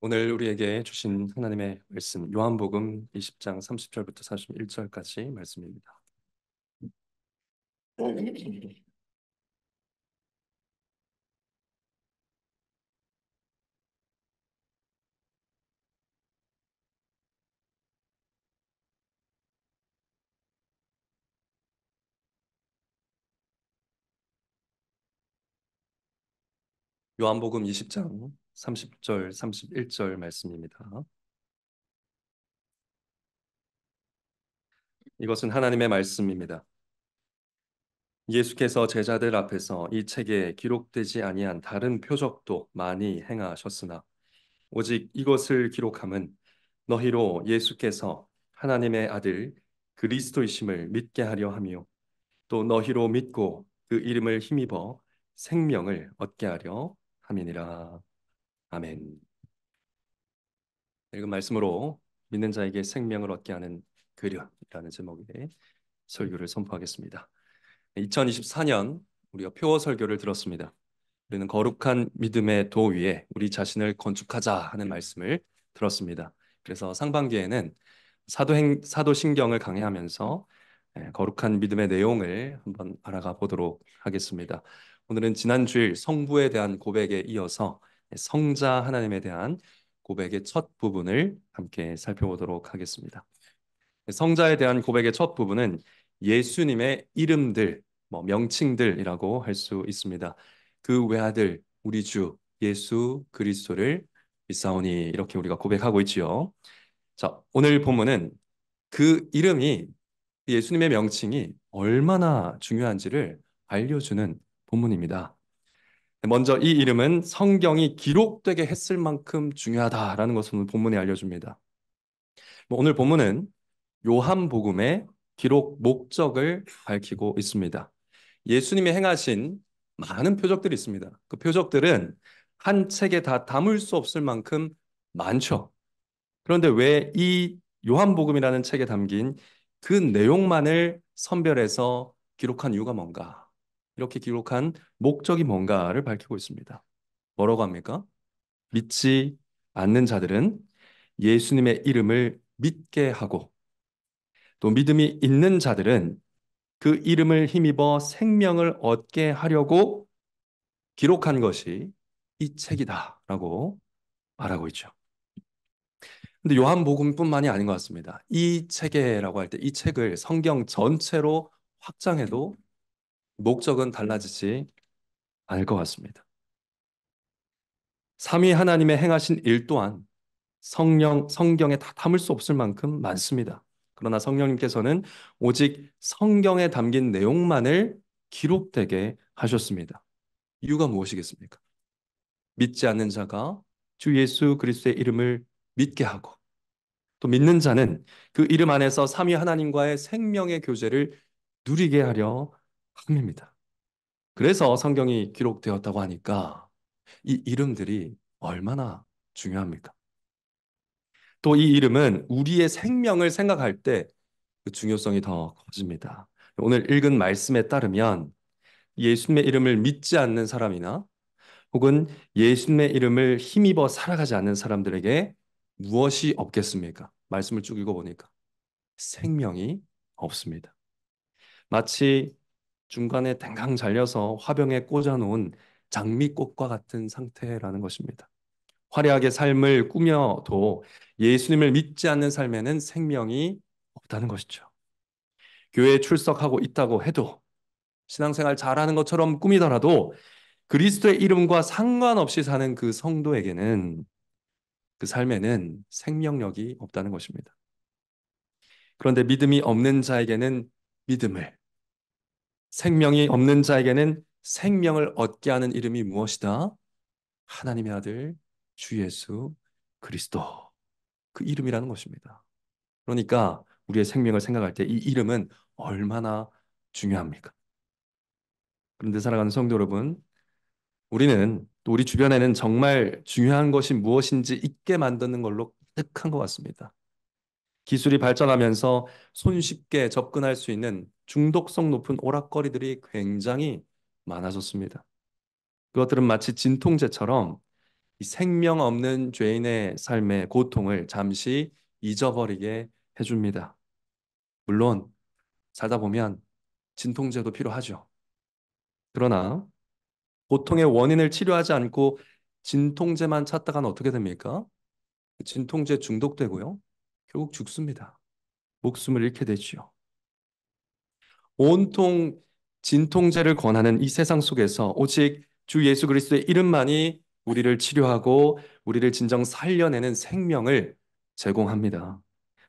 오늘 우리에게 주신 하나님의 말씀 요한복음 20장 30절부터 41절까지 말씀입니다. 요한복음 20장 30절 31절 말씀입니다. 이것은 하나님의 말씀입니다. 예수께서 제자들 앞에서 이 책에 기록되지 아니한 다른 표적도 많이 행하셨으나 오직 이것을 기록함은 너희로 예수께서 하나님의 아들 그리스도이심을 믿게 하려 함이요 또 너희로 믿고 그 이름을 힘입어 생명을 얻게 하려 함이니라. 아멘. 읽은 말씀으로 믿는 자에게 생명을 얻게 하는 그릇이라는 제목의 설교를 선포하겠습니다. 2024년 우리가 표어 설교를 들었습니다. 우리는 거룩한 믿음의 도 위에 우리 자신을 건축하자 하는 말씀을 들었습니다. 그래서 상반기에는 사도신경을 강의하면서 거룩한 믿음의 내용을 한번 알아가 보도록 하겠습니다. 오늘은 지난 주일 성부에 대한 고백에 이어서 성자 하나님에 대한 고백의 첫 부분을 함께 살펴보도록 하겠습니다. 성자에 대한 고백의 첫 부분은 예수님의 이름들, 명칭들이라고 할 수 있습니다. 그 외아들 우리 주 예수 그리스도를 믿사오니 이렇게 우리가 고백하고 있지요. 자, 오늘 본문은 그 이름이 예수님의 명칭이 얼마나 중요한지를 알려주는 본문입니다. 먼저 이 이름은 성경이 기록되게 했을 만큼 중요하다라는 것을 오늘 본문에 알려줍니다. 오늘 본문은 요한복음의 기록 목적을 밝히고 있습니다. 예수님이 행하신 많은 표적들이 있습니다. 그 표적들은 한 책에 다 담을 수 없을 만큼 많죠. 그런데 왜 이 요한복음이라는 책에 담긴 그 내용만을 선별해서 기록한 이유가 뭔가? 이렇게 기록한 목적이 뭔가를 밝히고 있습니다. 뭐라고 합니까? 믿지 않는 자들은 예수님의 이름을 믿게 하고 또 믿음이 있는 자들은 그 이름을 힘입어 생명을 얻게 하려고 기록한 것이 이 책이다라고 말하고 있죠. 근데 요한복음뿐만이 아닌 것 같습니다. 이 체계라고 할 때 이 책을 성경 전체로 확장해도 목적은 달라지지 않을 것 같습니다. 삼위 하나님의 행하신 일 또한 성경에 다 담을 수 없을 만큼 많습니다. 그러나 성령님께서는 오직 성경에 담긴 내용만을 기록되게 하셨습니다. 이유가 무엇이겠습니까? 믿지 않는 자가 주 예수 그리스도의 이름을 믿게 하고 또 믿는 자는 그 이름 안에서 삼위 하나님과의 생명의 교제를 누리게 하려 함입니다. 그래서 성경이 기록되었다고 하니까 이 이름들이 얼마나 중요합니까? 또 이 이름은 우리의 생명을 생각할 때 그 중요성이 더 커집니다. 오늘 읽은 말씀에 따르면 예수님의 이름을 믿지 않는 사람이나 혹은 예수님의 이름을 힘입어 살아가지 않는 사람들에게 무엇이 없겠습니까? 말씀을 쭉 읽어보니까 생명이 없습니다. 마치 중간에 댕강 잘려서 화병에 꽂아놓은 장미꽃과 같은 상태라는 것입니다. 화려하게 삶을 꾸며도 예수님을 믿지 않는 삶에는 생명이 없다는 것이죠. 교회에 출석하고 있다고 해도 신앙생활 잘하는 것처럼 꾸미더라도 그리스도의 이름과 상관없이 사는 그 성도에게는 그 삶에는 생명력이 없다는 것입니다. 그런데 믿음이 없는 자에게는 믿음을, 생명이 없는 자에게는 생명을 얻게 하는 이름이 무엇이다? 하나님의 아들 주 예수 그리스도. 그 이름이라는 것입니다. 그러니까 우리의 생명을 생각할 때 이 이름은 얼마나 중요합니까? 그런데 사랑하는 성도 여러분, 우리는 또 우리 주변에는 정말 중요한 것이 무엇인지 잊게 만드는 걸로 가득한 것 같습니다. 기술이 발전하면서 손쉽게 접근할 수 있는 중독성 높은 오락거리들이 굉장히 많아졌습니다. 그것들은 마치 진통제처럼 이 생명 없는 죄인의 삶의 고통을 잠시 잊어버리게 해줍니다. 물론 살다 보면 진통제도 필요하죠. 그러나 고통의 원인을 치료하지 않고 진통제만 찾다가는 어떻게 됩니까? 진통제 중독되고요. 결국 죽습니다. 목숨을 잃게 되지요. 온통 진통제를 권하는 이 세상 속에서 오직 주 예수 그리스도의 이름만이 우리를 치료하고 우리를 진정 살려내는 생명을 제공합니다.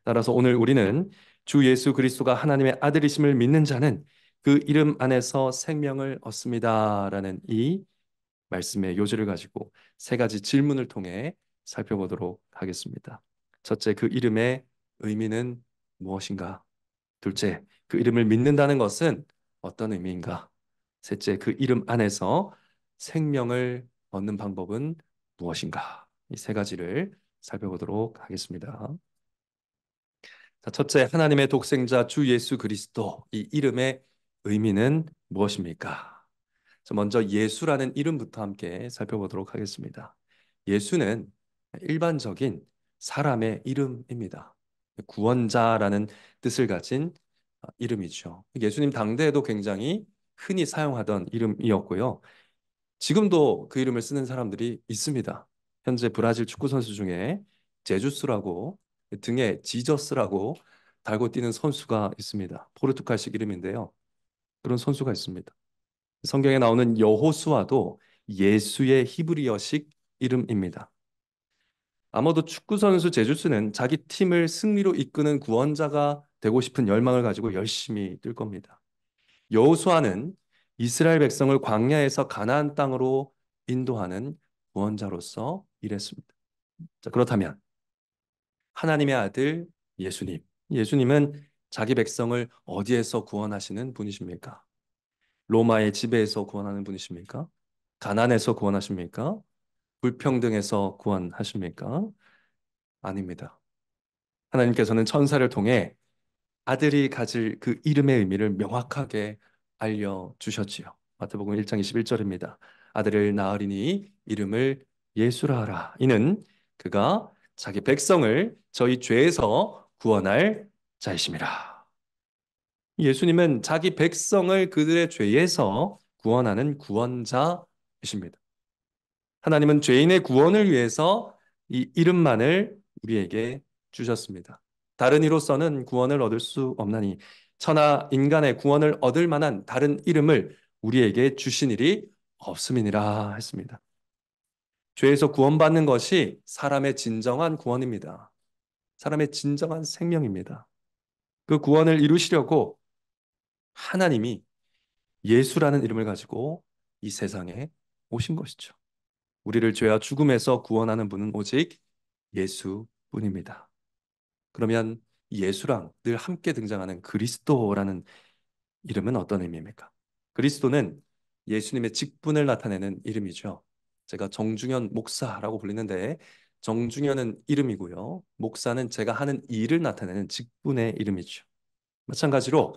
따라서 오늘 우리는 주 예수 그리스도가 하나님의 아들이심을 믿는 자는 그 이름 안에서 생명을 얻습니다라는 이 말씀의 요지를 가지고 세 가지 질문을 통해 살펴보도록 하겠습니다. 첫째, 그 이름의 의미는 무엇인가? 둘째, 그 이름을 믿는다는 것은 어떤 의미인가? 셋째, 그 이름 안에서 생명을 얻는 방법은 무엇인가? 이 세 가지를 살펴보도록 하겠습니다. 자, 첫째, 하나님의 독생자 주 예수 그리스도 이 이름의 의미는 무엇입니까? 자, 먼저 예수라는 이름부터 함께 살펴보도록 하겠습니다. 예수는 일반적인 사람의 이름입니다. 구원자라는 뜻을 가진 이름이죠. 예수님 당대에도 굉장히 흔히 사용하던 이름이었고요. 지금도 그 이름을 쓰는 사람들이 있습니다. 현재 브라질 축구 선수 중에 제주스라고 등에 지저스라고 달고 뛰는 선수가 있습니다. 포르투갈식 이름인데요. 그런 선수가 있습니다. 성경에 나오는 여호수아도 예수의 히브리어식 이름입니다. 아마도 축구 선수 제주스는 자기 팀을 승리로 이끄는 구원자가 되고 싶은 열망을 가지고 열심히 뛸 겁니다. 여호수아는 이스라엘 백성을 광야에서 가나안 땅으로 인도하는 구원자로서 일했습니다. 자, 그렇다면 하나님의 아들 예수님, 예수님은 자기 백성을 어디에서 구원하시는 분이십니까? 로마의 지배에서 구원하는 분이십니까? 가난에서 구원하십니까? 불평등에서 구원하십니까? 아닙니다. 하나님께서는 천사를 통해 아들이 가질 그 이름의 의미를 명확하게 알려주셨지요. 마태복음 1장 21절입니다. 아들을 낳으리니 이름을 예수라 하라. 이는 그가 자기 백성을 저희 죄에서 구원할 자이심이라. 예수님은 자기 백성을 그들의 죄에서 구원하는 구원자이십니다. 하나님은 죄인의 구원을 위해서 이 이름만을 우리에게 주셨습니다. 다른 이로서는 구원을 얻을 수 없나니 천하 인간의 구원을 얻을 만한 다른 이름을 우리에게 주신 일이 없음이니라 했습니다. 죄에서 구원받는 것이 사람의 진정한 구원입니다. 사람의 진정한 생명입니다. 그 구원을 이루시려고 하나님이 예수라는 이름을 가지고 이 세상에 오신 것이죠. 우리를 죄와 죽음에서 구원하는 분은 오직 예수뿐입니다. 그러면 예수랑 늘 함께 등장하는 그리스도라는 이름은 어떤 의미입니까? 그리스도는 예수님의 직분을 나타내는 이름이죠. 제가 정중현 목사라고 불리는데 정중현은 이름이고요. 목사는 제가 하는 일을 나타내는 직분의 이름이죠. 마찬가지로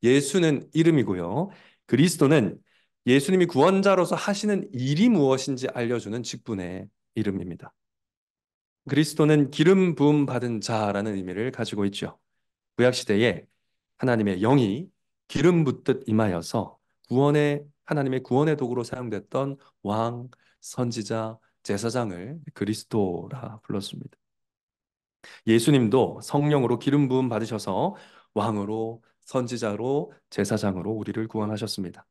예수는 이름이고요. 그리스도는 예수님이 구원자로서 하시는 일이 무엇인지 알려주는 직분의 이름입니다. 그리스도는 기름 부음 받은 자라는 의미를 가지고 있죠. 구약 시대에 하나님의 영이 기름 붓듯 임하여서 하나님의 구원의 도구로 사용됐던 왕, 선지자, 제사장을 그리스도라 불렀습니다. 예수님도 성령으로 기름 부음 받으셔서 왕으로 선지자로 제사장으로 우리를 구원하셨습니다.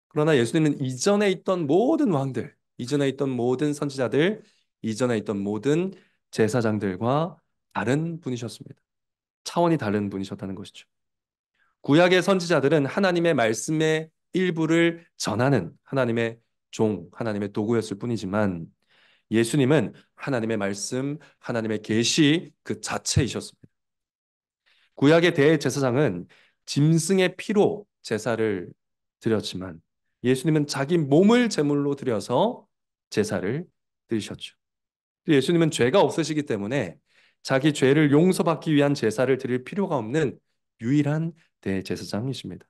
그러나 예수님은 이전에 있던 모든 왕들, 이전에 있던 모든 선지자들, 이전에 있던 모든 제사장들과 다른 분이셨습니다. 차원이 다른 분이셨다는 것이죠. 구약의 선지자들은 하나님의 말씀의 일부를 전하는 하나님의 하나님의 도구였을 뿐이지만 예수님은 하나님의 말씀, 하나님의 계시 그 자체이셨습니다. 구약의 대제사장은 짐승의 피로 제사를 드렸지만 예수님은 자기 몸을 제물로 드려서 제사를 드리셨죠. 예수님은 죄가 없으시기 때문에 자기 죄를 용서받기 위한 제사를 드릴 필요가 없는 유일한 대제사장이십니다.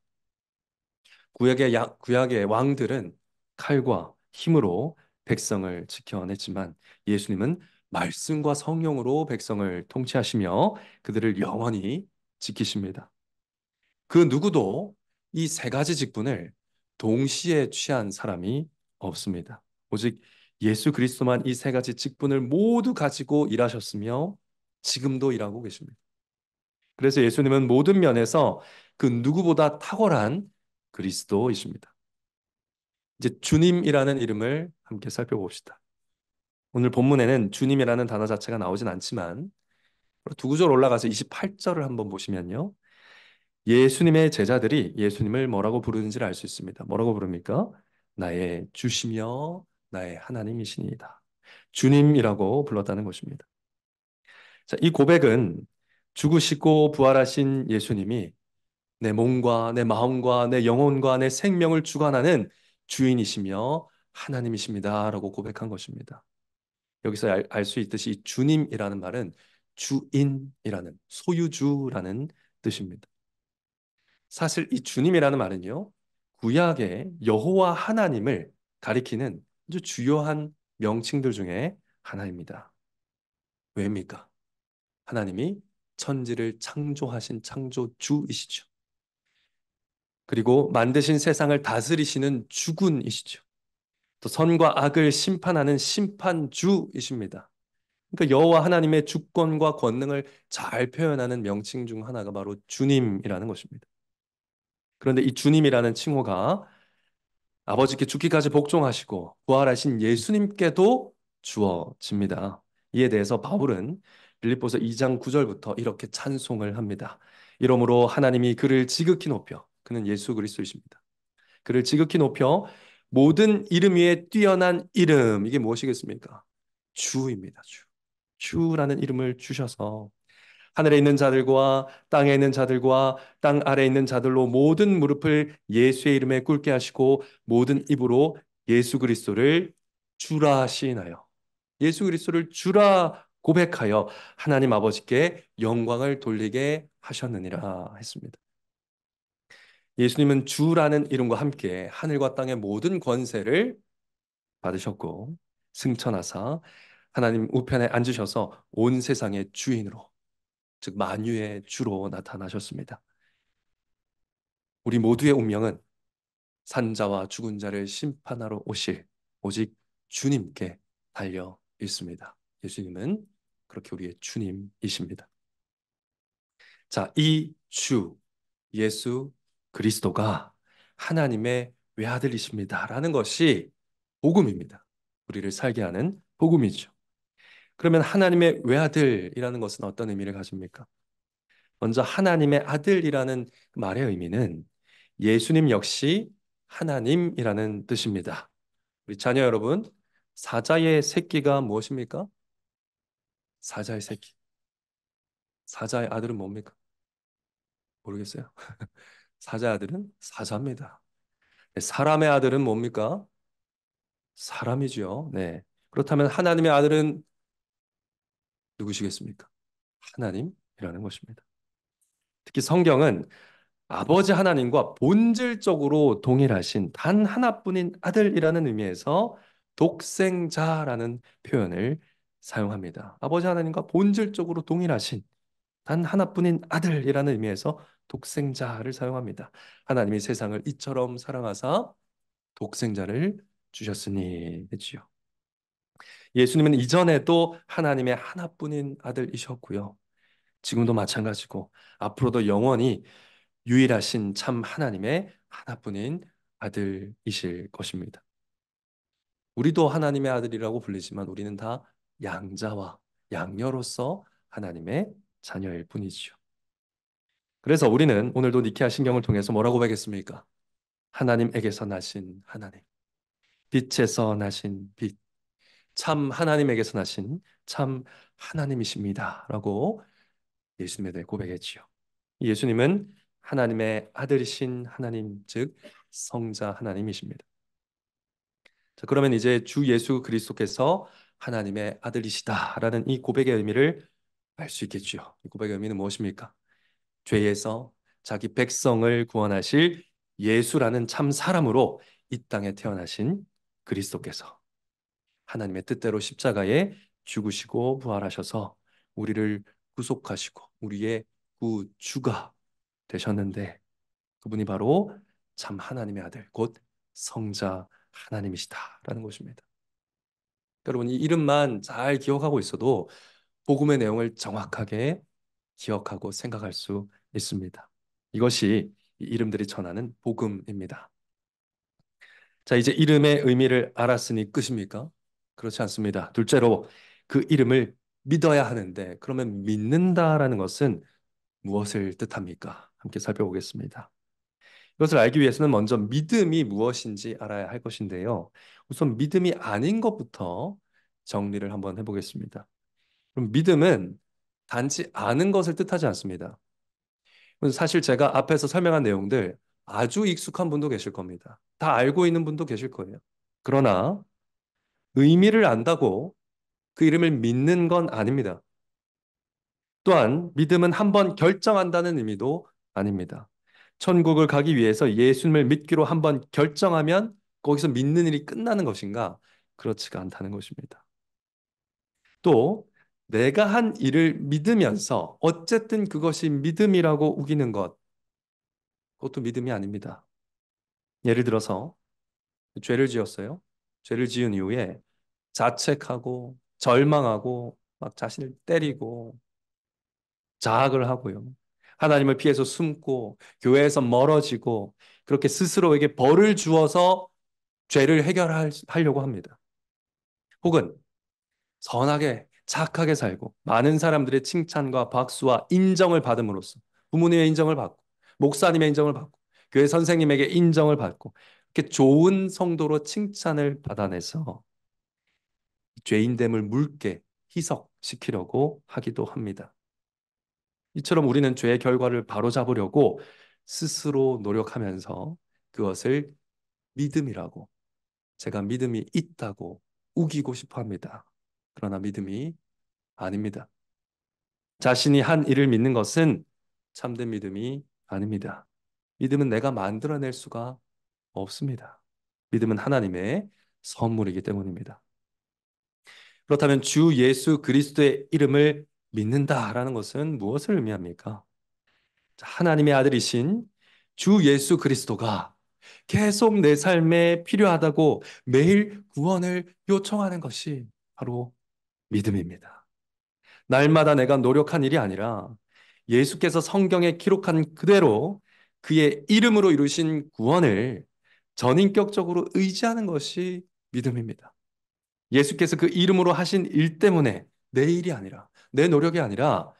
구약의 왕들은 칼과 힘으로 백성을 지켜냈지만 예수님은 말씀과 성령으로 백성을 통치하시며 그들을 영원히 지키십니다. 그 누구도 이 세 가지 직분을 동시에 취한 사람이 없습니다. 오직 예수 그리스도만 이 세 가지 직분을 모두 가지고 일하셨으며 지금도 일하고 계십니다. 그래서 예수님은 모든 면에서 그 누구보다 탁월한 그리스도이십니다. 이제 주님이라는 이름을 함께 살펴봅시다. 오늘 본문에는 주님이라는 단어 자체가 나오진 않지만 두 구절 올라가서 28절을 한번 보시면요. 예수님의 제자들이 예수님을 뭐라고 부르는지를 알 수 있습니다. 뭐라고 부릅니까? 나의 주시며 나의 하나님이시니이다. 주님이라고 불렀다는 것입니다. 자, 이 고백은 죽으시고 부활하신 예수님이 내 몸과 내 마음과 내 영혼과 내 생명을 주관하는 주인이시며 하나님이십니다라고 고백한 것입니다. 여기서 알 수 있듯이 이 주님이라는 말은 주인이라는 소유주라는 뜻입니다. 사실 이 주님이라는 말은요, 구약의 여호와 하나님을 가리키는 아주 주요한 명칭들 중에 하나입니다. 왜입니까? 하나님이 천지를 창조하신 창조주이시죠. 그리고 만드신 세상을 다스리시는 주군이시죠. 또 선과 악을 심판하는 심판주이십니다. 그러니까 여호와 하나님의 주권과 권능을 잘 표현하는 명칭 중 하나가 바로 주님이라는 것입니다. 그런데 이 주님이라는 칭호가 아버지께 죽기까지 복종하시고 부활하신 예수님께도 주어집니다. 이에 대해서 바울은 빌립보서 2장 9절부터 이렇게 찬송을 합니다. 이러므로 하나님이 그를 지극히 높여, 그는 예수 그리스도이십니다. 그를 지극히 높여 모든 이름 위에 뛰어난 이름, 이게 무엇이겠습니까? 주입니다. 주. 주라는 이름을 주셔서 하늘에 있는 자들과 땅에 있는 자들과 땅 아래에 있는 자들로 모든 무릎을 예수의 이름에 꿇게 하시고 모든 입으로 예수 그리스도를 주라 시인하여 예수 그리스도를 주라 고백하여 하나님 아버지께 영광을 돌리게 하셨느니라 했습니다. 예수님은 주라는 이름과 함께 하늘과 땅의 모든 권세를 받으셨고 승천하사 하나님 우편에 앉으셔서 온 세상의 주인으로 즉 만유의 주로 나타나셨습니다. 우리 모두의 운명은 산자와 죽은 자를 심판하러 오실 오직 주님께 달려 있습니다. 예수님은 그렇게 우리의 주님이십니다. 자, 이 주 예수 그리스도가 하나님의 외아들이십니다라는 것이 복음입니다. 우리를 살게 하는 복음이죠. 그러면 하나님의 외아들이라는 것은 어떤 의미를 가집니까? 먼저 하나님의 아들이라는 말의 의미는 예수님 역시 하나님이라는 뜻입니다. 우리 자녀 여러분, 사자의 새끼가 무엇입니까? 사자의 새끼. 사자의 아들은 뭡니까? 모르겠어요. 사자의 아들은 사자입니다. 사람의 아들은 뭡니까? 사람이죠. 네. 그렇다면 하나님의 아들은 누구시겠습니까? 하나님이라는 것입니다. 특히 성경은 아버지 하나님과 본질적으로 동일하신 단 하나뿐인 아들이라는 의미에서 독생자라는 표현을 사용합니다. 아버지 하나님과 본질적으로 동일하신 단 하나뿐인 아들이라는 의미에서 독생자를 사용합니다. 하나님이 세상을 이처럼 사랑하사 독생자를 주셨으니 했지요. 예수님은 이전에도 하나님의 하나뿐인 아들이셨고요. 지금도 마찬가지고 앞으로도 영원히 유일하신 참 하나님의 하나뿐인 아들이실 것입니다. 우리도 하나님의 아들이라고 불리지만 우리는 다 양자와 양녀로서 하나님의 자녀일 뿐이지요. 그래서 우리는 오늘도 니케아 신경을 통해서 뭐라고 배겠습니까? 하나님에게서 나신 하나님, 빛에서 나신 빛, 참 하나님에게서 나신 참 하나님이십니다. 라고 예수님에 대해 고백했지요. 예수님은 하나님의 아들이신 하나님, 즉 성자 하나님이십니다. 자, 그러면 이제 주 예수 그리스도께서 하나님의 아들이시다라는 이 고백의 의미를 알 수 있겠지요. 이 고백의 의미는 무엇입니까? 죄에서 자기 백성을 구원하실 예수라는 참 사람으로 이 땅에 태어나신 그리스도께서 하나님의 뜻대로 십자가에 죽으시고 부활하셔서 우리를 구속하시고 우리의 구주가 되셨는데 그분이 바로 참 하나님의 아들, 곧 성자 하나님이시다라는 것입니다. 여러분, 이 이름만 잘 기억하고 있어도 복음의 내용을 정확하게 기억하고 생각할 수 있습니다. 이것이 이 이름들이 전하는 복음입니다. 자, 이제 이름의 의미를 알았으니 끝입니까? 그렇지 않습니다. 둘째로 그 이름을 믿어야 하는데 그러면 믿는다라는 것은 무엇을 뜻합니까? 함께 살펴보겠습니다. 이것을 알기 위해서는 먼저 믿음이 무엇인지 알아야 할 것인데요. 우선 믿음이 아닌 것부터 정리를 한번 해보겠습니다. 그럼 믿음은 단지 아는 것을 뜻하지 않습니다. 사실 제가 앞에서 설명한 내용들 아주 익숙한 분도 계실 겁니다. 다 알고 있는 분도 계실 거예요. 그러나 의미를 안다고 그 이름을 믿는 건 아닙니다. 또한 믿음은 한번 결정한다는 의미도 아닙니다. 천국을 가기 위해서 예수님을 믿기로 한번 결정하면 거기서 믿는 일이 끝나는 것인가? 그렇지가 않다는 것입니다. 또 내가 한 일을 믿으면서 어쨌든 그것이 믿음이라고 우기는 것, 그것도 믿음이 아닙니다. 예를 들어서 죄를 지었어요. 죄를 지은 이후에 자책하고 절망하고 막 자신을 때리고 자학을 하고요. 하나님을 피해서 숨고 교회에서 멀어지고 그렇게 스스로에게 벌을 주어서 죄를 해결하려고 합니다. 혹은 선하게 착하게 살고 많은 사람들의 칭찬과 박수와 인정을 받음으로써 부모님의 인정을 받고 목사님의 인정을 받고 교회 선생님에게 인정을 받고 이렇게 좋은 성도로 칭찬을 받아내서 죄인됨을 묽게 희석시키려고 하기도 합니다. 이처럼 우리는 죄의 결과를 바로잡으려고 스스로 노력하면서 그것을 믿음이라고, 제가 믿음이 있다고 우기고 싶어 합니다. 그러나 믿음이 아닙니다. 자신이 한 일을 믿는 것은 참된 믿음이 아닙니다. 믿음은 내가 만들어낼 수가 없습니다. 믿음은 하나님의 선물이기 때문입니다. 그렇다면 주 예수 그리스도의 이름을 믿는다라는 것은 무엇을 의미합니까? 하나님의 아들이신 주 예수 그리스도가 계속 내 삶에 필요하다고 매일 구원을 요청하는 것이 바로 믿음입니다. 날마다 내가 노력한 일이 아니라 예수께서 성경에 기록한 그대로 그의 이름으로 이루신 구원을 전인격적으로 의지하는 것이 믿음입니다. 예수께서 그 이름으로 하신 일 때문에 내 일이 아니라 내 노력이 아니라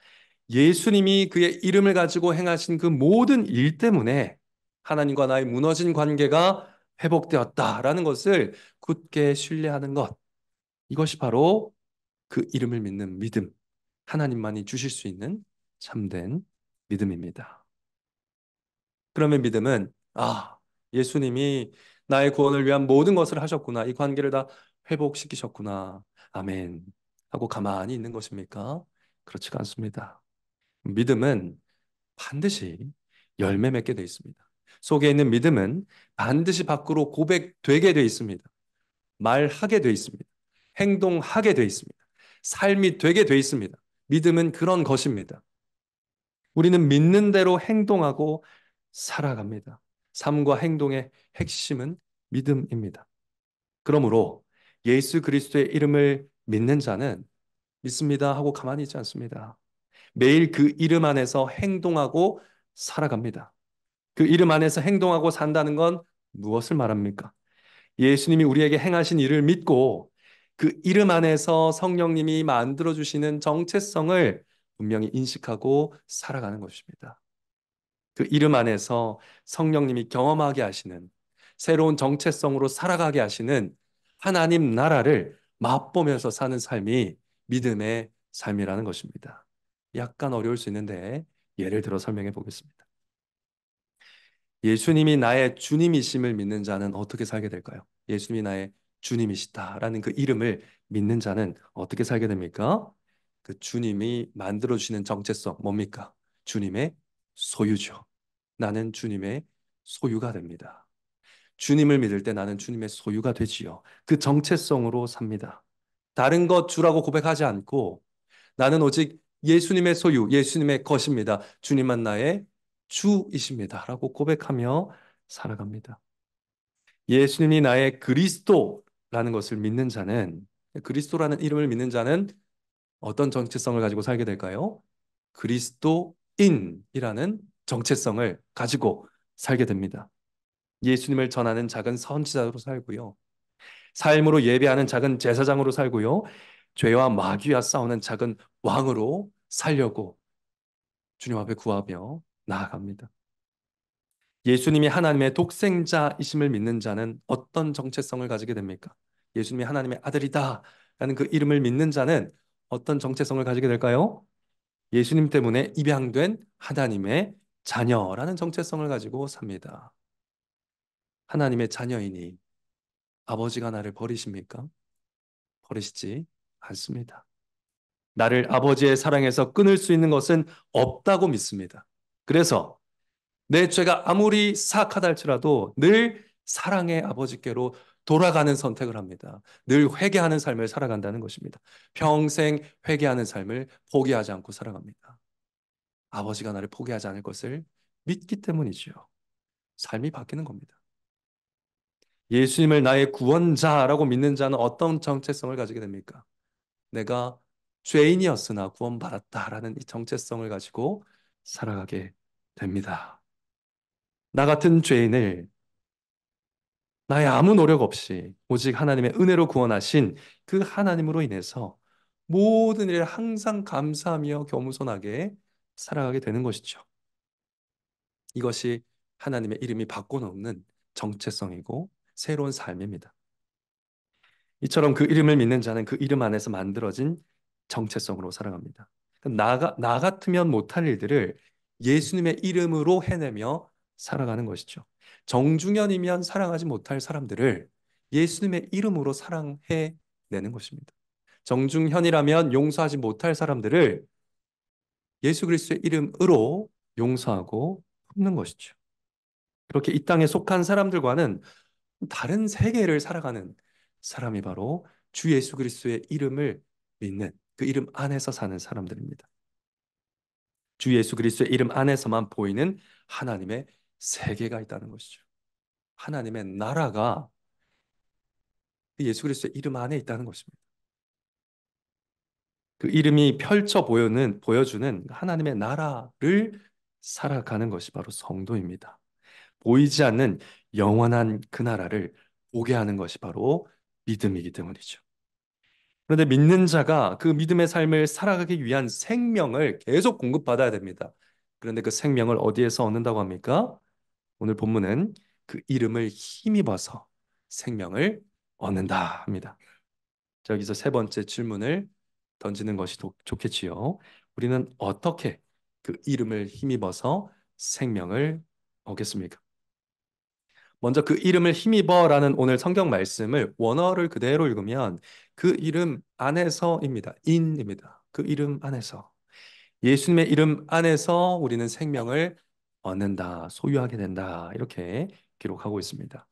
예수님이 그의 이름을 가지고 행하신 그 모든 일 때문에 하나님과 나의 무너진 관계가 회복되었다라는 것을 굳게 신뢰하는 것. 이것이 바로 그 이름을 믿는 믿음. 하나님만이 주실 수 있는 참된 믿음입니다. 그러면 믿음은 예수님이 나의 구원을 위한 모든 것을 하셨구나. 이 관계를 다 회복시키셨구나. 아멘. 하고 가만히 있는 것입니까? 그렇지가 않습니다. 믿음은 반드시 열매 맺게 되어 있습니다. 속에 있는 믿음은 반드시 밖으로 고백되게 되어 있습니다. 말하게 되어 있습니다. 행동하게 되어 있습니다. 삶이 되게 되어 있습니다. 믿음은 그런 것입니다. 우리는 믿는 대로 행동하고 살아갑니다. 삶과 행동의 핵심은 믿음입니다. 그러므로 예수 그리스도의 이름을 믿는 자는 믿습니다 하고 가만히 있지 않습니다. 매일 그 이름 안에서 행동하고 살아갑니다. 그 이름 안에서 행동하고 산다는 건 무엇을 말합니까? 예수님이 우리에게 행하신 일을 믿고 그 이름 안에서 성령님이 만들어주시는 정체성을 분명히 인식하고 살아가는 것입니다. 그 이름 안에서 성령님이 경험하게 하시는 새로운 정체성으로 살아가게 하시는 하나님 나라를 맛보면서 사는 삶이 믿음의 삶이라는 것입니다. 약간 어려울 수 있는데 예를 들어 설명해 보겠습니다. 예수님이 나의 주님이심을 믿는 자는 어떻게 살게 될까요? 예수님이 나의 주님이시다라는 그 이름을 믿는 자는 어떻게 살게 됩니까? 그 주님이 만들어주시는 정체성 뭡니까? 주님의 소유죠. 나는 주님의 소유가 됩니다. 주님을 믿을 때 나는 주님의 소유가 되지요. 그 정체성으로 삽니다. 다른 것 주라고 고백하지 않고 나는 오직 예수님의 소유, 예수님의 것입니다. 주님만 나의 주이십니다. 라고 고백하며 살아갑니다. 예수님이 나의 그리스도라는 것을 믿는 자는, 그리스도라는 이름을 믿는 자는 어떤 정체성을 가지고 살게 될까요? 그리스도인이라는 정체성을 가지고 살게 됩니다. 예수님을 전하는 작은 선지자로 살고요. 삶으로 예배하는 작은 제사장으로 살고요. 죄와 마귀와 싸우는 작은 왕으로 살려고 주님 앞에 구하며 나아갑니다. 예수님이 하나님의 독생자이심을 믿는 자는 어떤 정체성을 가지게 됩니까? 예수님이 하나님의 아들이다 라는 그 이름을 믿는 자는 어떤 정체성을 가지게 될까요? 예수님 때문에 입양된 하나님의 자녀라는 정체성을 가지고 삽니다. 하나님의 자녀이니 아버지가 나를 버리십니까? 버리시지 않습니다. 나를 아버지의 사랑에서 끊을 수 있는 것은 없다고 믿습니다. 그래서 내 죄가 아무리 사악하다 할지라도 늘 사랑의 아버지께로 돌아가는 선택을 합니다. 늘 회개하는 삶을 살아간다는 것입니다. 평생 회개하는 삶을 포기하지 않고 살아갑니다. 아버지가 나를 포기하지 않을 것을 믿기 때문이지요. 삶이 바뀌는 겁니다. 예수님을 나의 구원자라고 믿는 자는 어떤 정체성을 가지게 됩니까? 내가 죄인이었으나 구원받았다라는 이 정체성을 가지고 살아가게 됩니다. 나 같은 죄인을 나의 아무 노력 없이 오직 하나님의 은혜로 구원하신 그 하나님으로 인해서 모든 일에 항상 감사하며 겸손하게 살아가게 되는 것이죠. 이것이 하나님의 이름이 바꿔놓는 정체성이고 새로운 삶입니다. 이처럼 그 이름을 믿는 자는 그 이름 안에서 만들어진 정체성으로 살아갑니다. 나 같으면 못할 일들을 예수님의 이름으로 해내며 살아가는 것이죠. 정중현이면 사랑하지 못할 사람들을 예수님의 이름으로 사랑해내는 것입니다. 정중현이라면 용서하지 못할 사람들을 예수 그리스도의 이름으로 용서하고 품는 것이죠. 그렇게 이 땅에 속한 사람들과는 다른 세계를 살아가는 사람이 바로 주 예수 그리스도의 이름을 믿는 그 이름 안에서 사는 사람들입니다. 주 예수 그리스도의 이름 안에서만 보이는 하나님의 세계가 있다는 것이죠. 하나님의 나라가 그 예수 그리스도의 이름 안에 있다는 것입니다. 그 이름이 보여주는 하나님의 나라를 살아가는 것이 바로 성도입니다. 보이지 않는 영원한 그 나라를 보게 하는 것이 바로 믿음이기 때문이죠. 그런데 믿는 자가 그 믿음의 삶을 살아가기 위한 생명을 계속 공급받아야 됩니다. 그런데 그 생명을 어디에서 얻는다고 합니까? 오늘 본문은 그 이름을 힘입어서 생명을 얻는다 합니다. 자, 여기서 세 번째 질문을 던지는 것이 좋겠지요. 우리는 어떻게 그 이름을 힘입어서 생명을 얻겠습니까? 먼저 그 이름을 힘입어라는 오늘 성경 말씀을 원어를 그대로 읽으면 그 이름 안에서입니다. 인입니다. 그 이름 안에서. 예수님의 이름 안에서 우리는 생명을 얻는다, 소유하게 된다. 이렇게 기록하고 있습니다.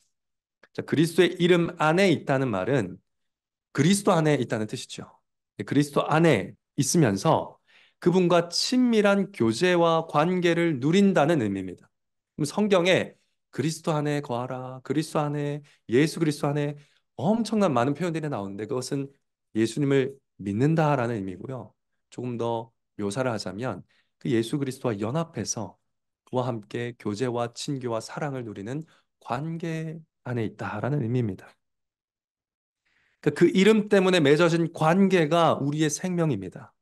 자, 그리스도의 이름 안에 있다는 말은 그리스도 안에 있다는 뜻이죠. 그리스도 안에 있으면서 그분과 친밀한 교제와 관계를 누린다는 의미입니다. 그럼 성경에 그리스도 안에 거하라, 그리스도 안에, 예수 그리스도 안에 엄청난 많은 표현들이 나오는데 그것은 예수님을 믿는다라는 의미고요. 조금 더 묘사를 하자면 그 예수 그리스도와 연합해서 그와 함께 교제와 친교와 사랑을 누리는 관계 안에 있다라는 의미입니다. 그 이름 때문에 맺어진 관계가 우리의 생명입니다.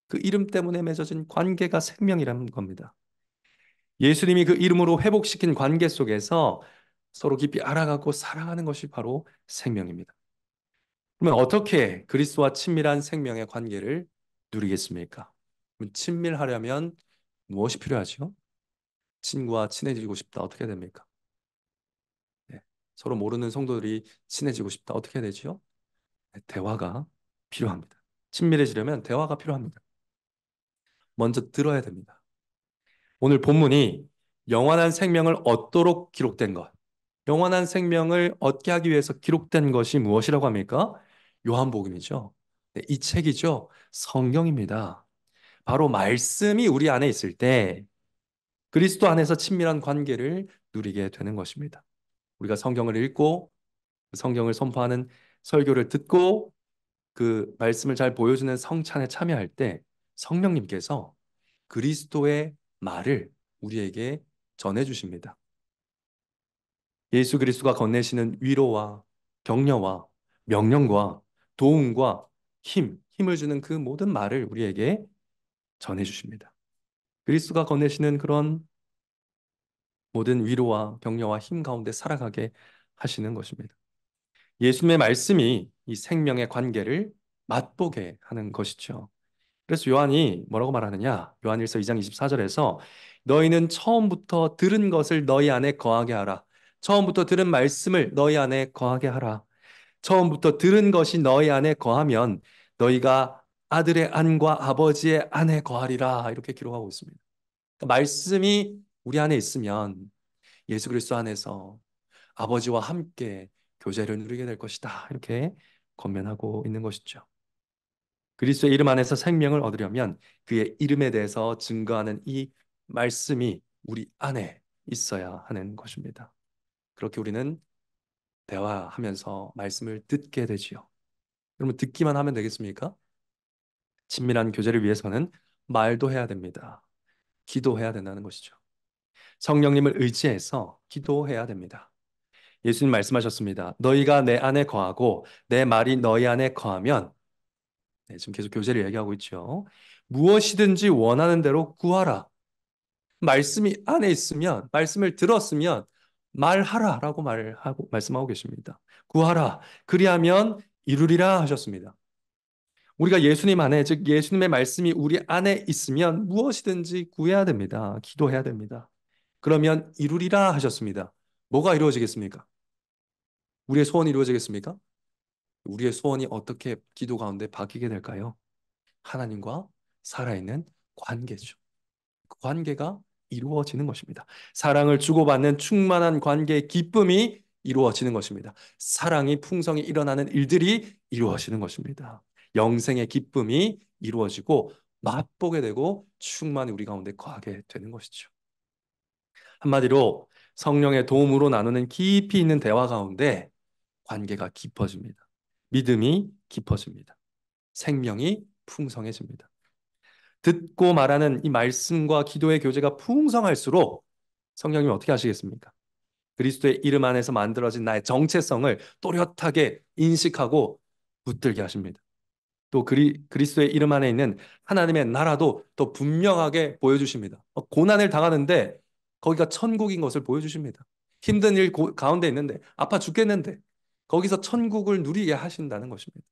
그 이름 때문에 맺어진 관계가 생명이라는 겁니다. 예수님이 그 이름으로 회복시킨 관계 속에서 서로 깊이 알아가고 사랑하는 것이 바로 생명입니다. 그러면 어떻게 그리스도와 친밀한 생명의 관계를 누리겠습니까? 친밀하려면 무엇이 필요하죠? 친구와 친해지고 싶다. 어떻게 해야 됩니까? 네. 서로 모르는 성도들이 친해지고 싶다. 어떻게 해야 되죠? 네, 대화가 필요합니다. 친밀해지려면 대화가 필요합니다. 먼저 들어야 됩니다. 오늘 본문이 영원한 생명을 얻도록 기록된 것. 영원한 생명을 얻게 하기 위해서 기록된 것이 무엇이라고 합니까? 요한복음이죠. 네, 이 책이죠. 성경입니다. 바로 말씀이 우리 안에 있을 때 그리스도 안에서 친밀한 관계를 누리게 되는 것입니다. 우리가 성경을 읽고 그 성경을 선포하는 설교를 듣고 그 말씀을 잘 보여주는 성찬에 참여할 때 성령님께서 그리스도의 말을 우리에게 전해 주십니다. 예수 그리스도가 건네시는 위로와 격려와 명령과 도움과 힘을 주는 그 모든 말을 우리에게 전해 주십니다. 그리스도가 건네시는 그런 모든 위로와 격려와 힘 가운데 살아가게 하시는 것입니다. 예수님의 말씀이 이 생명의 관계를 맛보게 하는 것이죠. 그래서 요한이 뭐라고 말하느냐? 요한일서 2장 24절에서 너희는 처음부터 들은 것을 너희 안에 거하게 하라. 처음부터 들은 말씀을 너희 안에 거하게 하라. 처음부터 들은 것이 너희 안에 거하면 너희가 아들의 안과 아버지의 안에 거하리라. 이렇게 기록하고 있습니다. 그러니까 말씀이 우리 안에 있으면 예수 그리스도 안에서 아버지와 함께 교제를 누리게 될 것이다. 이렇게 권면하고 있는 것이죠. 그리스도의 이름 안에서 생명을 얻으려면 그의 이름에 대해서 증거하는 이 말씀이 우리 안에 있어야 하는 것입니다. 그렇게 우리는 대화하면서 말씀을 듣게 되지요. 여러분 듣기만 하면 되겠습니까? 친밀한 교제를 위해서는 말도 해야 됩니다. 기도해야 된다는 것이죠. 성령님을 의지해서 기도해야 됩니다. 예수님 말씀하셨습니다. 너희가 내 안에 거하고 내 말이 너희 안에 거하면 네, 지금 계속 교제를 얘기하고 있죠. 무엇이든지 원하는 대로 구하라. 말씀이 안에 있으면, 말씀을 들었으면 말하라라고 말씀하고 계십니다. 구하라. 그리하면 이루리라 하셨습니다. 우리가 예수님 안에, 즉 예수님의 말씀이 우리 안에 있으면 무엇이든지 구해야 됩니다. 기도해야 됩니다. 그러면 이루리라 하셨습니다. 뭐가 이루어지겠습니까? 우리의 소원이 이루어지겠습니까? 우리의 소원이 어떻게 기도 가운데 바뀌게 될까요? 하나님과 살아있는 관계죠. 그 관계가 이루어지는 것입니다. 사랑을 주고받는 충만한 관계의 기쁨이 이루어지는 것입니다. 사랑이 풍성히 일어나는 일들이 이루어지는 것입니다. 영생의 기쁨이 이루어지고 맛보게 되고 충만히 우리 가운데 거하게 되는 것이죠. 한마디로 성령의 도움으로 나누는 깊이 있는 대화 가운데 관계가 깊어집니다. 믿음이 깊어집니다. 생명이 풍성해집니다. 듣고 말하는 이 말씀과 기도의 교제가 풍성할수록 성령님이 어떻게 하시겠습니까? 그리스도의 이름 안에서 만들어진 나의 정체성을 또렷하게 인식하고 붙들게 하십니다. 또 그리스도의 이름 안에 있는 하나님의 나라도 또 분명하게 보여주십니다. 고난을 당하는데 거기가 천국인 것을 보여주십니다. 힘든 일 가운데 있는데 아파 죽겠는데 거기서 천국을 누리게 하신다는 것입니다.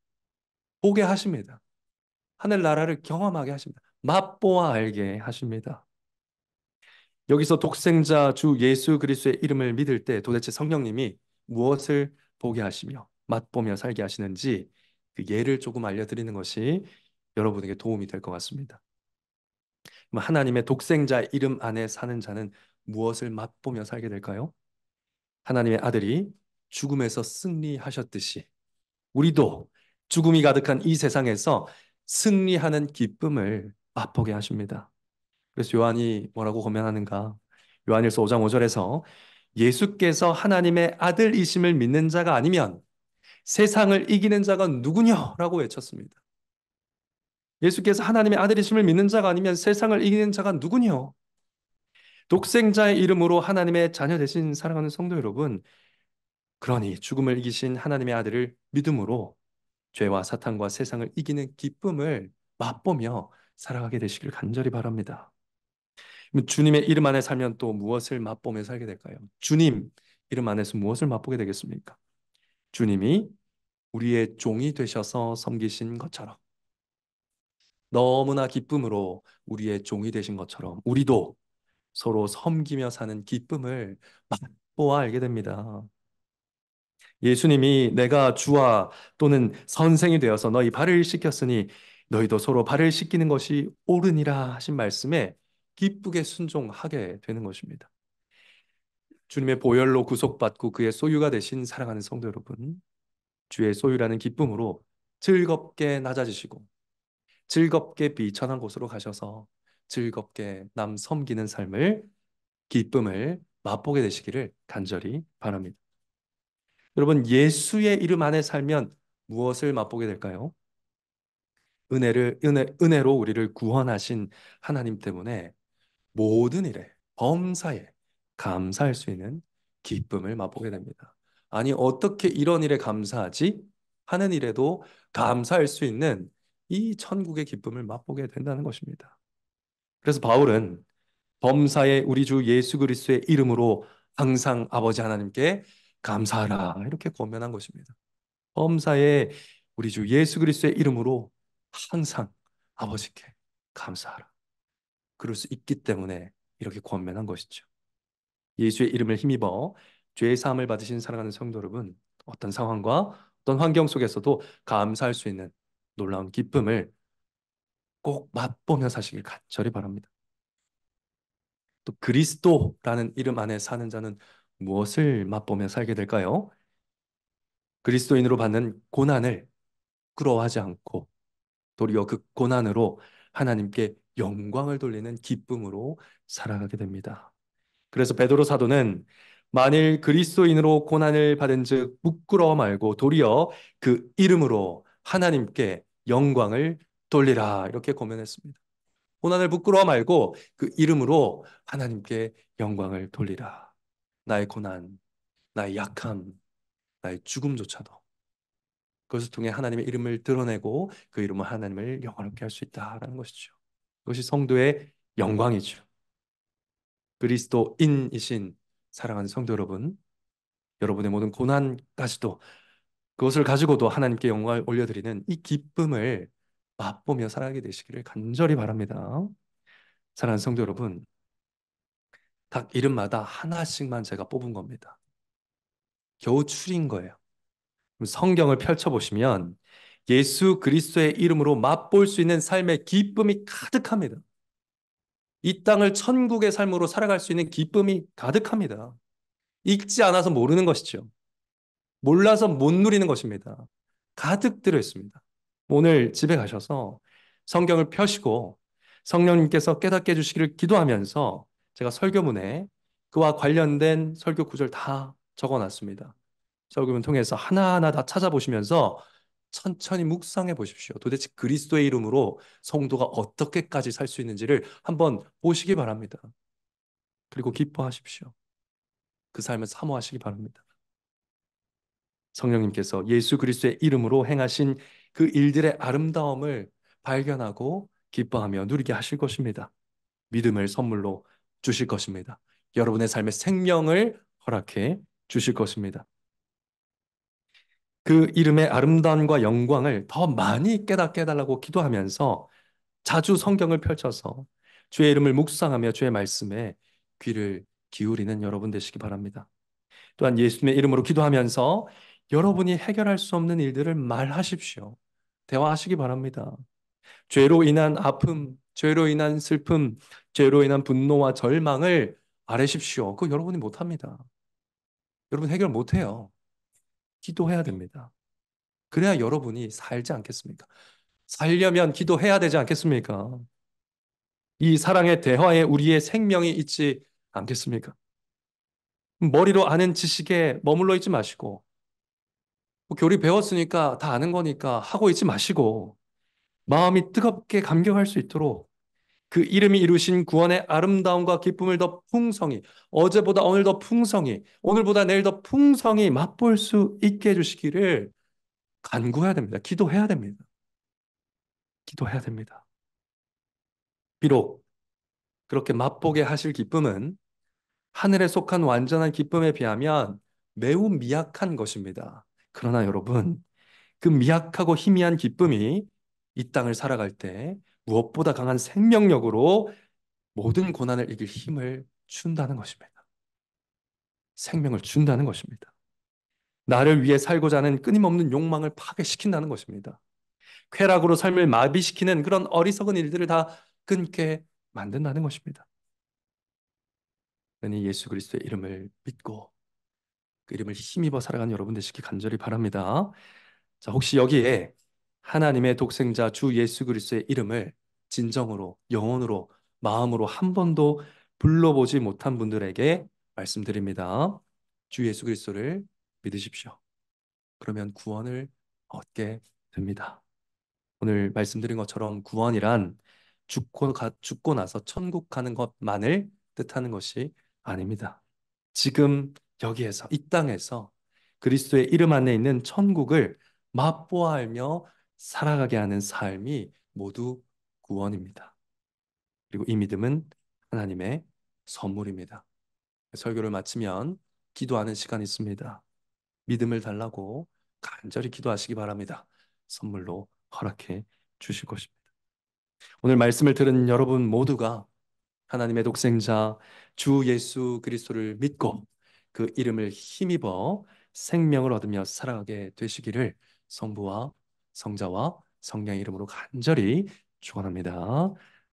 보게 하십니다. 하늘나라를 경험하게 하십니다. 맛보아 알게 하십니다. 여기서 독생자 주 예수 그리스도의 이름을 믿을 때 도대체 성령님이 무엇을 보게 하시며 맛보며 살게 하시는지 그 예를 조금 알려드리는 것이 여러분에게 도움이 될 것 같습니다. 하나님의 독생자 이름 안에 사는 자는 무엇을 맛보며 살게 될까요? 하나님의 아들이 죽음에서 승리하셨듯이 우리도 죽음이 가득한 이 세상에서 승리하는 기쁨을 맛보게 하십니다. 그래서 요한이 뭐라고 고면하는가? 요한일서 5장 5절에서 예수께서 하나님의 아들이심을 믿는 자가 아니면 세상을 이기는 자가 누구냐? 라고 외쳤습니다. 예수께서 하나님의 아들이심을 믿는 자가 아니면 세상을 이기는 자가 누구냐? 독생자의 이름으로 하나님의 자녀 되신 사랑하는 성도 여러분, 그러니 죽음을 이기신 하나님의 아들을 믿음으로 죄와 사탄과 세상을 이기는 기쁨을 맛보며 살아가게 되시길 간절히 바랍니다. 주님의 이름 안에 살면 또 무엇을 맛보며 살게 될까요? 주님 이름 안에서 무엇을 맛보게 되겠습니까? 주님이 우리의 종이 되셔서 섬기신 것처럼 너무나 기쁨으로 우리의 종이 되신 것처럼 우리도 서로 섬기며 사는 기쁨을 맛보아 알게 됩니다. 예수님이 내가 주와 또는 선생이 되어서 너희 발을 씻겼으니 너희도 서로 발을 씻기는 것이 옳으니라 하신 말씀에 기쁘게 순종하게 되는 것입니다. 주님의 보혈로 구속받고 그의 소유가 되신 사랑하는 성도 여러분, 주의 소유라는 기쁨으로 즐겁게 낮아지시고 즐겁게 비천한 곳으로 가셔서 즐겁게 남 섬기는 삶을, 기쁨을 맛보게 되시기를 간절히 바랍니다. 여러분, 예수의 이름 안에 살면 무엇을 맛보게 될까요? 은혜로 우리를 구원하신 하나님 때문에 모든 일에, 범사에 감사할 수 있는 기쁨을 맛보게 됩니다. 아니, 어떻게 이런 일에 감사하지? 하는 일에도 감사할 수 있는 이 천국의 기쁨을 맛보게 된다는 것입니다. 그래서 바울은 범사에 우리 주 예수 그리스도의 이름으로 항상 아버지 하나님께 감사하라 이렇게 권면한 것입니다. 범사에 우리 주 예수 그리스도의 이름으로 항상 아버지께 감사하라. 그럴 수 있기 때문에 이렇게 권면한 것이죠. 예수의 이름을 힘입어 죄의 사함을 받으신 사랑하는 성도 여러분, 어떤 상황과 어떤 환경 속에서도 감사할 수 있는 놀라운 기쁨을 꼭 맛보며 사시길 간절히 바랍니다. 또 그리스도라는 이름 안에 사는 자는 무엇을 맛보며 살게 될까요? 그리스도인으로 받는 고난을 부끄러워하지 않고 도리어 그 고난으로 하나님께 영광을 돌리는 기쁨으로 살아가게 됩니다. 그래서 베드로 사도는 만일 그리스도인으로 고난을 받은즉 부끄러워 말고 도리어 그 이름으로 하나님께 영광을 돌리라 이렇게 고면했습니다. 고난을 부끄러워 말고 그 이름으로 하나님께 영광을 돌리라. 나의 고난, 나의 약함, 나의 죽음조차도 그것을 통해 하나님의 이름을 드러내고 그 이름으로 하나님을 영화롭게 할 수 있다라는 것이죠. 그것이 성도의 영광이죠. 그리스도인이신 사랑하는 성도 여러분, 여러분의 모든 고난까지도 그것을 가지고도 하나님께 영광을 올려드리는 이 기쁨을 맛보며 살아가게 되시기를 간절히 바랍니다. 사랑하는 성도 여러분, 각 이름마다 하나씩만 제가 뽑은 겁니다. 겨우 추린 거예요. 성경을 펼쳐보시면 예수 그리스도의 이름으로 맛볼 수 있는 삶의 기쁨이 가득합니다. 이 땅을 천국의 삶으로 살아갈 수 있는 기쁨이 가득합니다. 읽지 않아서 모르는 것이죠. 몰라서 못 누리는 것입니다. 가득 들어 있습니다. 오늘 집에 가셔서 성경을 펴시고 성령님께서 깨닫게 해주시기를 기도하면서 제가 설교문에 그와 관련된 설교 구절 다 적어놨습니다. 설교문 통해서 하나하나 다 찾아보시면서 천천히 묵상해 보십시오. 도대체 그리스도의 이름으로 성도가 어떻게까지 살 수 있는지를 한번 보시기 바랍니다. 그리고 기뻐하십시오. 그 삶을 사모하시기 바랍니다. 성령님께서 예수 그리스도의 이름으로 행하신 그 일들의 아름다움을 발견하고 기뻐하며 누리게 하실 것입니다. 믿음을 선물로 주실 것입니다. 여러분의 삶의 생명을 허락해 주실 것입니다. 그 이름의 아름다움과 영광을 더 많이 깨닫게 해달라고 기도하면서 자주 성경을 펼쳐서 주의 이름을 묵상하며 주의 말씀에 귀를 기울이는 여러분 되시기 바랍니다. 또한 예수님의 이름으로 기도하면서 여러분이 해결할 수 없는 일들을 말하십시오. 대화하시기 바랍니다. 죄로 인한 아픔, 죄로 인한 슬픔, 죄로 인한 분노와 절망을 아뢰십시오. 그거 여러분이 못합니다. 여러분 해결 못해요. 기도해야 됩니다. 그래야 여러분이 살지 않겠습니까? 살려면 기도해야 되지 않겠습니까? 이 사랑의 대화에 우리의 생명이 있지 않겠습니까? 머리로 아는 지식에 머물러 있지 마시고 뭐 교리 배웠으니까 다 아는 거니까 하고 있지 마시고 마음이 뜨겁게 감격할 수 있도록 그 이름이 이루신 구원의 아름다움과 기쁨을 더 풍성히 어제보다 오늘 더 풍성히 오늘보다 내일 더 풍성히 맛볼 수 있게 해주시기를 간구해야 됩니다. 기도해야 됩니다. 기도해야 됩니다. 비록 그렇게 맛보게 하실 기쁨은 하늘에 속한 완전한 기쁨에 비하면 매우 미약한 것입니다. 그러나 여러분, 그 미약하고 희미한 기쁨이 이 땅을 살아갈 때 무엇보다 강한 생명력으로 모든 고난을 이길 힘을 준다는 것입니다. 생명을 준다는 것입니다. 나를 위해 살고자 하는 끊임없는 욕망을 파괴시킨다는 것입니다. 쾌락으로 삶을 마비시키는 그런 어리석은 일들을 다 끊게 만든다는 것입니다. 그러니 예수 그리스도의 이름을 믿고 그 이름을 힘입어 살아가는 여러분 되시기 간절히 바랍니다. 자, 혹시 여기에 하나님의 독생자 주 예수 그리스도의 이름을 진정으로, 영혼으로, 마음으로 한 번도 불러보지 못한 분들에게 말씀드립니다. 주 예수 그리스도를 믿으십시오. 그러면 구원을 얻게 됩니다. 오늘 말씀드린 것처럼 구원이란 죽고 나서 천국 가는 것만을 뜻하는 것이 아닙니다. 지금 여기에서, 이 땅에서 그리스도의 이름 안에 있는 천국을 맛보아알며 살아가게 하는 삶이 모두 구원입니다. 그리고 이 믿음은 하나님의 선물입니다. 설교를 마치면 기도하는 시간이 있습니다. 믿음을 달라고 간절히 기도하시기 바랍니다. 선물로 허락해 주실 것입니다. 오늘 말씀을 들은 여러분 모두가 하나님의 독생자 주 예수 그리스도를 믿고 그 이름을 힘입어 생명을 얻으며 살아가게 되시기를 성부와 성자와 성령의 이름으로 간절히 축원합니다.